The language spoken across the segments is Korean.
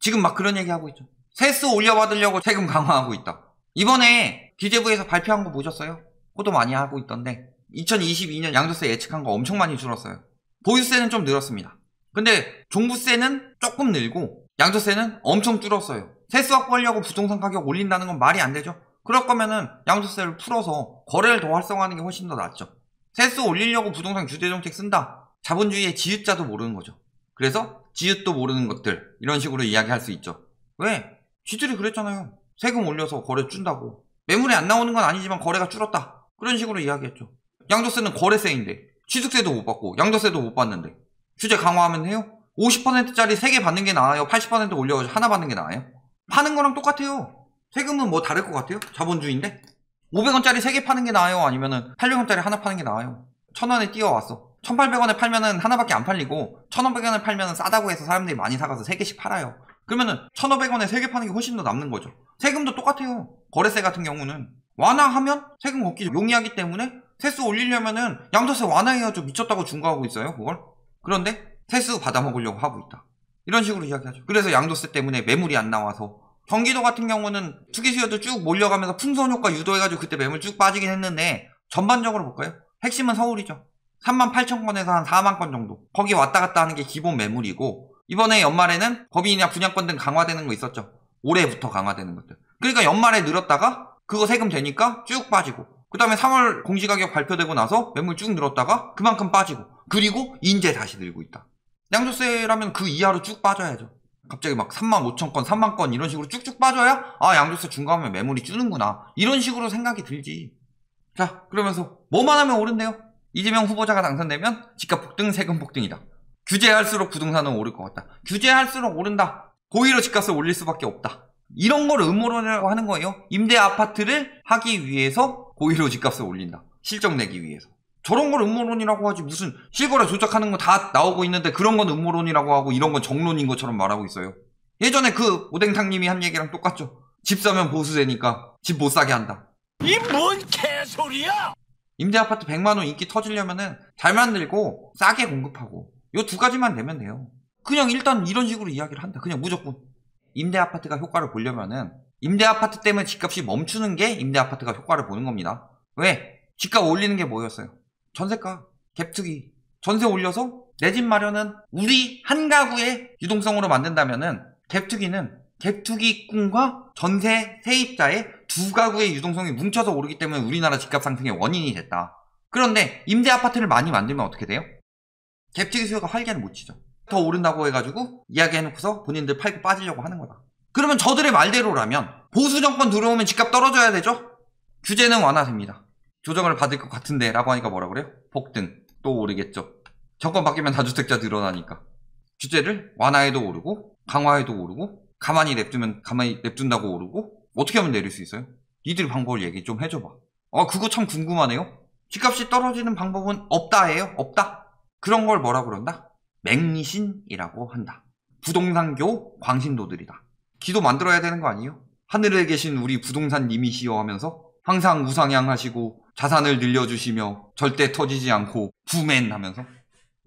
지금 막 그런 얘기하고 있죠. 세수 올려받으려고 세금 강화하고 있다. 이번에 기재부에서 발표한 거 보셨어요? 그것도 많이 하고 있던데 2022년 양도세 예측한 거 엄청 많이 줄었어요. 보유세는 좀 늘었습니다. 근데 종부세는 조금 늘고 양도세는 엄청 줄었어요. 세수 확보하려고 부동산 가격 올린다는 건 말이 안 되죠. 그럴 거면은 양도세를 풀어서 거래를 더 활성화하는 게 훨씬 더 낫죠. 세수 올리려고 부동산 규제정책 쓴다. 자본주의의 지읒자도 모르는 거죠. 그래서 지읒도 모르는 것들 이런 식으로 이야기할 수 있죠. 왜? 쥐들이 그랬잖아요. 세금 올려서 거래 준다고. 매물이 안 나오는 건 아니지만 거래가 줄었다. 그런 식으로 이야기했죠. 양도세는 거래세인데 취득세도 못 받고 양도세도 못 받는데 규제 강화하면 해요? 50%짜리 3개 받는 게 나아요? 80% 올려가지고 하나 받는 게 나아요? 파는 거랑 똑같아요. 세금은 뭐 다를 것 같아요? 자본주의인데? 500원짜리 3개 파는 게 나아요? 아니면은 800원짜리 하나 파는 게 나아요? 1000원에 뛰어왔어. 1800원에 팔면은 하나밖에 안 팔리고 1500원에 팔면은 싸다고 해서 사람들이 많이 사가서 3개씩 팔아요. 그러면은 1500원에 3개 파는 게 훨씬 더 남는 거죠. 세금도 똑같아요. 거래세 같은 경우는 완화하면 세금 걷기 용이하기 때문에 세수 올리려면은 양도세 완화해야죠. 미쳤다고 중과하고 있어요 그걸. 그런데 세수 받아먹으려고 하고 있다. 이런 식으로 이야기하죠. 그래서 양도세 때문에 매물이 안 나와서 경기도 같은 경우는 투기 수요도 쭉 몰려가면서 풍선 효과 유도해가지고 그때 매물 쭉 빠지긴 했는데 전반적으로 볼까요? 핵심은 서울이죠. 38,000건에서 한 4만 건 정도. 거기 왔다 갔다 하는 게 기본 매물이고 이번에 연말에는 법인이나 분양권 등 강화되는 거 있었죠. 올해부터 강화되는 것들. 그러니까 연말에 늘었다가 그거 세금 되니까 쭉 빠지고 그 다음에 3월 공시가격 발표되고 나서 매물 쭉 늘었다가 그만큼 빠지고 그리고 이제 다시 늘고 있다. 양도세라면 그 이하로 쭉 빠져야죠. 갑자기 막 35,000건, 3만 건 이런 식으로 쭉쭉 빠져야 아 양도세 중과하면 매물이 주는구나 이런 식으로 생각이 들지. 자 그러면서 뭐만 하면 오른대요. 이재명 후보자가 당선되면 집값 폭등, 세금 폭등이다. 규제할수록 부동산은 오를 것 같다. 규제할수록 오른다. 고의로 집값을 올릴 수밖에 없다. 이런 걸 음모론이라고 하는 거예요. 임대 아파트를 하기 위해서 고의로 집값을 올린다. 실적 내기 위해서. 저런 걸 음모론이라고 하지 무슨 실거래 조작하는 거 다 나오고 있는데 그런 건 음모론이라고 하고 이런 건 정론인 것처럼 말하고 있어요. 예전에 그 오뎅탕님이 한 얘기랑 똑같죠. 집 사면 보수세니까 집 못 사게 한다. 이 뭔 개소리야! 임대 아파트 100만원 인기 터지려면은 잘 만들고 싸게 공급하고 요 두 가지만 되면 돼요. 그냥 일단 이런 식으로 이야기를 한다. 그냥 무조건. 임대 아파트가 효과를 보려면은 임대 아파트 때문에 집값이 멈추는 게 임대 아파트가 효과를 보는 겁니다. 왜? 집값 올리는 게 뭐였어요? 전세가, 갭투기. 전세 올려서 내 집 마련은 우리 한 가구의 유동성으로 만든다면은 갭투기는 갭투기꾼과 전세 세입자의 두 가구의 유동성이 뭉쳐서 오르기 때문에 우리나라 집값 상승의 원인이 됐다. 그런데 임대 아파트를 많이 만들면 어떻게 돼요? 갭투기 수요가 활개를 못 치죠. 더 오른다고 해가지고 이야기해놓고서 본인들 팔고 빠지려고 하는 거다. 그러면 저들의 말대로라면 보수 정권 들어오면 집값 떨어져야 되죠? 규제는 완화됩니다. 조정을 받을 것 같은데 라고 하니까 뭐라 그래요? 폭등. 또 오르겠죠. 정권 바뀌면 다주택자 늘어나니까. 규제를 완화해도 오르고 강화해도 오르고 가만히 냅둔다고 오르고 어떻게 하면 내릴 수 있어요? 니들 방법을 얘기 좀 해줘봐. 그거 참 궁금하네요. 집값이 떨어지는 방법은 없다예요? 없다? 그런 걸 뭐라 그런다? 맹신이라고 한다. 부동산교 광신도들이다. 기도 만들어야 되는 거 아니에요? 하늘에 계신 우리 부동산 님이시여 하면서 항상 우상향하시고 자산을 늘려주시며 절대 터지지 않고 부맨 하면서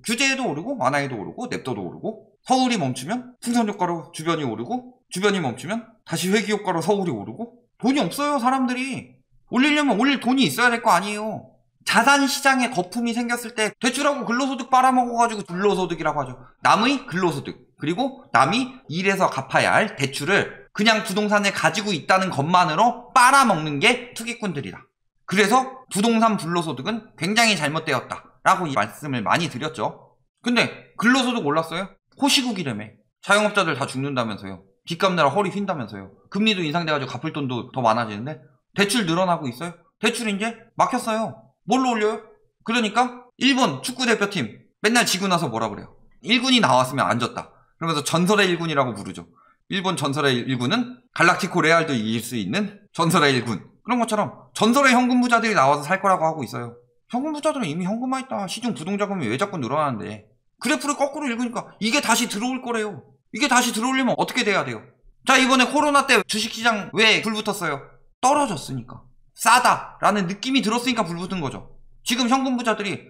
규제에도 오르고 완화에도 오르고 냅둬도 오르고 서울이 멈추면 풍선효과로 주변이 오르고 주변이 멈추면 다시 회기효과로 서울이 오르고 돈이 없어요 사람들이. 올리려면 올릴 돈이 있어야 될 거 아니에요. 자산시장에 거품이 생겼을 때 대출하고 근로소득 빨아먹어가지고 근로소득이라고 하죠. 남의 근로소득 그리고 남이 일해서 갚아야 할 대출을 그냥 부동산에 가지고 있다는 것만으로 빨아먹는 게 투기꾼들이다. 그래서 부동산 불로소득은 굉장히 잘못되었다 라고 말씀을 많이 드렸죠. 근데 근로소득 올랐어요? 호시국이라며. 자영업자들 다 죽는다면서요. 빚 갚느라 허리 휜다면서요. 금리도 인상돼가지고 갚을 돈도 더 많아지는데 대출 늘어나고 있어요. 대출 이제 막혔어요. 뭘로 올려요? 그러니까 일본 축구대표팀 맨날 지고 나서 뭐라 그래요? 1군이 나왔으면 안 졌다. 그러면서 전설의 1군이라고 부르죠. 일본 전설의 1군은 갈락티코 레알도 이길 수 있는 전설의 1군. 그런 것처럼 전설의 현금 부자들이 나와서 살 거라고 하고 있어요. 현금 부자들은 이미 현금화 있다. 시중 부동자금이 왜 자꾸 늘어나는데. 그래프를 거꾸로 읽으니까 이게 다시 들어올 거래요. 이게 다시 들어오려면 어떻게 돼야 돼요? 자, 이번에 코로나 때 주식시장 왜 불붙었어요? 떨어졌으니까. 싸다라는 느낌이 들었으니까 불붙은 거죠. 지금 현금 부자들이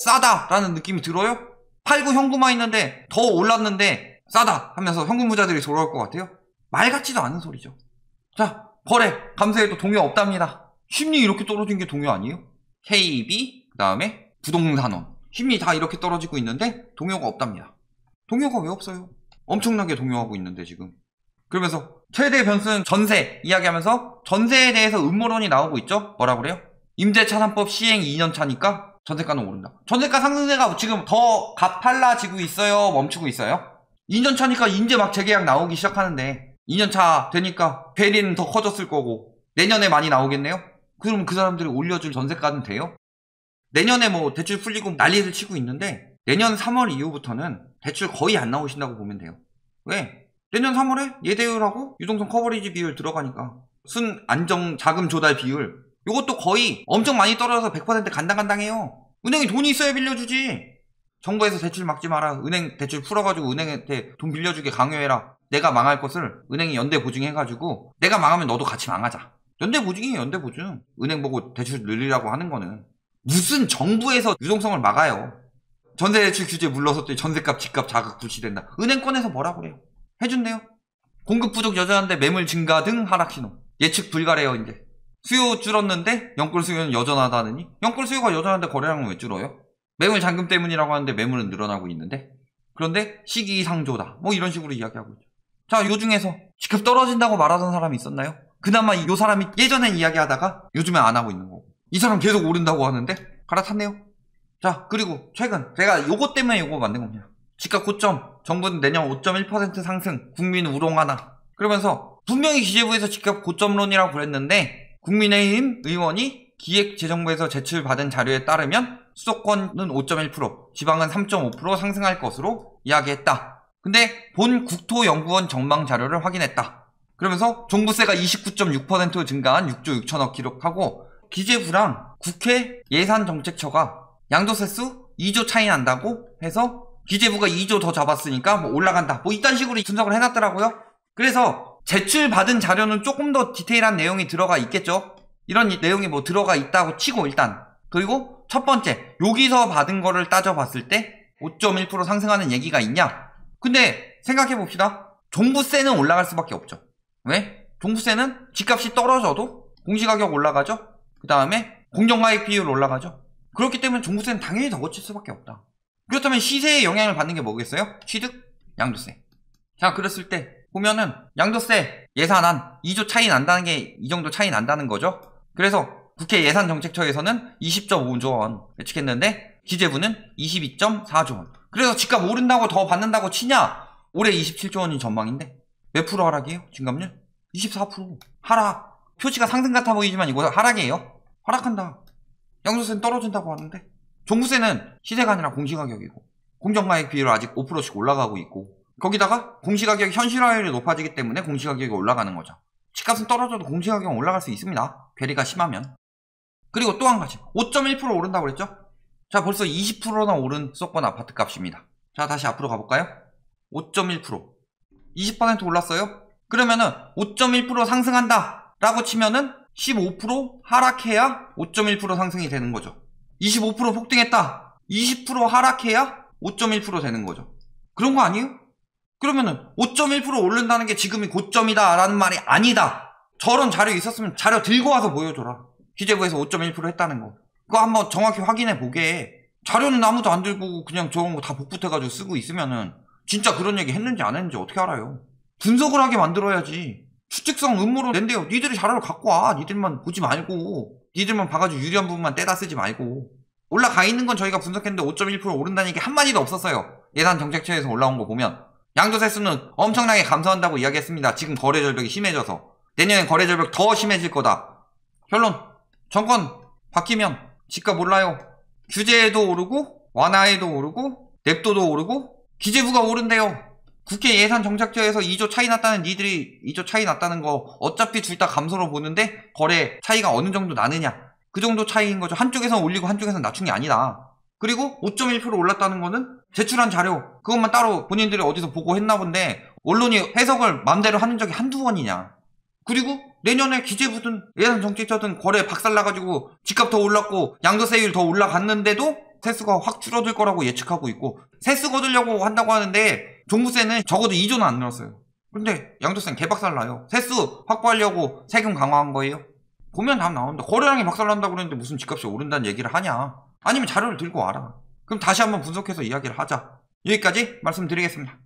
싸다라는 느낌이 들어요? 팔고 현금화 있는데 더 올랐는데 싸다 하면서 현금 부자들이 돌아올 것 같아요? 말 같지도 않은 소리죠. 자, 거래 감세에도 동요 없답니다. 심리 이렇게 떨어진 게 동요 아니에요? KB, 그 다음에 부동산원, 심리 다 이렇게 떨어지고 있는데 동요가 없답니다. 동요가 왜 없어요? 엄청나게 동요하고 있는데 지금. 그러면서 최대 변수는 전세 이야기하면서 전세에 대해서 음모론이 나오고 있죠. 뭐라 그래요? 임대차산법 시행 2년 차니까 전세가는 오른다. 전세가 상승세가 지금 더 가팔라지고 있어요? 멈추고 있어요? 2년 차니까 이제 막 재계약 나오기 시작하는데 2년 차 되니까 괴리는 더 커졌을 거고 내년에 많이 나오겠네요? 그럼 그 사람들이 올려줄 전세가는 돼요? 내년에 뭐 대출 풀리고 난리를 치고 있는데 내년 3월 이후부터는 대출 거의 안 나오신다고 보면 돼요. 왜? 내년 3월에 예대율하고 유동성 커버리지 비율 들어가니까 순 안정 자금 조달 비율 요것도 거의 엄청 많이 떨어져서 100% 간당간당해요. 은행이 돈이 있어야 빌려주지. 정부에서 대출 막지 마라. 은행 대출 풀어가지고 은행한테 돈 빌려주게 강요해라. 내가 망할 것을 은행이 연대 보증해가지고 내가 망하면 너도 같이 망하자. 연대 보증이에요. 연대 보증. 은행 보고 대출 늘리라고 하는 거는 무슨 정부에서 유동성을 막아요. 전세 대출 규제 물러서 또 전세값 집값 자극 불시된다. 은행권에서 뭐라 그래요? 해준대요. 공급 부족 여전한데 매물 증가 등 하락 신호. 예측 불가래요. 이제 수요 줄었는데 영끌 수요는 여전하다느니? 영끌 수요가 여전한데 거래량은 왜 줄어요? 매물 잠금 때문이라고 하는데 매물은 늘어나고 있는데? 그런데 시기상조다. 뭐 이런 식으로 이야기하고 있죠. 자, 요 중에서 집값 떨어진다고 말하던 사람이 있었나요? 그나마 요 사람이 예전엔 이야기하다가 요즘에 안 하고 있는 거고. 이 사람 계속 오른다고 하는데 갈아탔네요. 자, 그리고 최근 제가 요거 때문에 요거 만든 겁니다. 집값 고점, 정부는 내년 5.1% 상승, 국민 우롱하나. 그러면서 분명히 기재부에서 집값 고점론이라고 그랬는데 국민의힘 의원이 기획재정부에서 제출받은 자료에 따르면 수도권은 5.1%, 지방은 3.5% 상승할 것으로 이야기했다. 근데 본 국토연구원 전망 자료를 확인했다. 그러면서 종부세가 29.6% 증가한 6조 6천억 기록하고 기재부랑 국회 예산정책처가 양도세수 2조 차이 난다고 해서 기재부가 2조 더 잡았으니까 뭐 올라간다. 뭐 이딴 식으로 분석을 해놨더라고요. 그래서 제출받은 자료는 조금 더 디테일한 내용이 들어가 있겠죠. 이런 내용이 뭐 들어가 있다고 치고 일단. 그리고 첫 번째, 여기서 받은 거를 따져봤을 때 5.1% 상승하는 얘기가 있냐? 근데 생각해봅시다. 종부세는 올라갈 수밖에 없죠. 왜? 종부세는 집값이 떨어져도 공시가격 올라가죠. 그 다음에 공정가액 비율 올라가죠. 그렇기 때문에 종부세는 당연히 더 거칠 수밖에 없다. 그렇다면 시세에 영향을 받는 게 뭐겠어요? 취득? 양도세. 자, 그랬을 때 보면은 양도세 예산안 2조 차이 난다는 게 이 정도 차이 난다는 거죠. 그래서 국회 예산정책처에서는 20.5조 원 예측했는데 기재부는 22.4조 원. 그래서 집값 오른다고 더 받는다고 치냐? 올해 27조 원이 전망인데 몇 프로 하락이에요? 증감률? 24%. 하락. 표지가 상승 같아 보이지만 이거 하락이에요. 하락한다. 양도세는 떨어진다고 하는데 종부세는 시세가 아니라 공시가격이고 공정가액 비율 아직 5%씩 올라가고 있고 거기다가 공시가격 현실화율이 높아지기 때문에 공시가격이 올라가는 거죠. 집값은 떨어져도 공시가격은 올라갈 수 있습니다. 괴리가 심하면. 그리고 또 한 가지 5.1% 오른다고 그랬죠? 자, 벌써 20%나 오른 수도권 아파트 값입니다. 자, 다시 앞으로 가볼까요? 5.1% 20% 올랐어요? 그러면은 5.1% 상승한다 라고 치면은 15% 하락해야 5.1% 상승이 되는 거죠. 25% 폭등했다. 20% 하락해야 5.1% 되는 거죠. 그런 거 아니에요? 그러면은 5.1% 오른다는 게 지금이 고점이다 라는 말이 아니다. 저런 자료 있었으면 자료 들고 와서 보여줘라. 기재부에서 5.1% 했다는 거. 그거 한번 정확히 확인해 보게. 자료는 아무도 안 들고 그냥 저런 거 다 복붙해가지고 쓰고 있으면은 진짜 그런 얘기 했는지 안 했는지 어떻게 알아요? 분석을 하게 만들어야지. 추측성 음모론 낸대요. 니들이 자료를 갖고 와. 니들만 보지 말고. 니들만 봐가지고 유리한 부분만 떼다 쓰지 말고. 올라가 있는 건 저희가 분석했는데 5.1% 오른다는 얘기 한마디도 없었어요. 예산정책처에서 올라온 거 보면. 양도세수는 엄청나게 감소한다고 이야기했습니다. 지금 거래절벽이 심해져서. 내년엔 거래절벽 더 심해질 거다. 결론. 정권 바뀌면 집값 올라요. 규제도 오르고 완화에도 오르고 냅도도 오르고 기재부가 오른대요. 국회 예산정책처에서 2조 차이 났다는 니들이 2조 차이 났다는 거 어차피 둘 다 감소로 보는데 거래 차이가 어느 정도 나느냐. 그 정도 차이인 거죠. 한쪽에서는 올리고 한쪽에서는 낮춘 게 아니다. 그리고 5.1% 올랐다는 거는 제출한 자료 그것만 따로 본인들이 어디서 보고 했나 본데 언론이 해석을 맘대로 하는 적이 한두 번이냐. 그리고 내년에 기재부든 예산정책처든 거래 박살나가지고 집값 더 올랐고 양도세율 더 올라갔는데도 세수가 확 줄어들 거라고 예측하고 있고 세수 거두려고 한다고 하는데 종부세는 적어도 2조는 안 늘었어요. 근데 양도세는 개박살 나요. 세수 확보하려고 세금 강화한 거예요. 보면 답 나온다. 거래량이 박살난다고 그랬는데 무슨 집값이 오른다는 얘기를 하냐. 아니면 자료를 들고 와라. 그럼 다시 한번 분석해서 이야기를 하자. 여기까지 말씀드리겠습니다.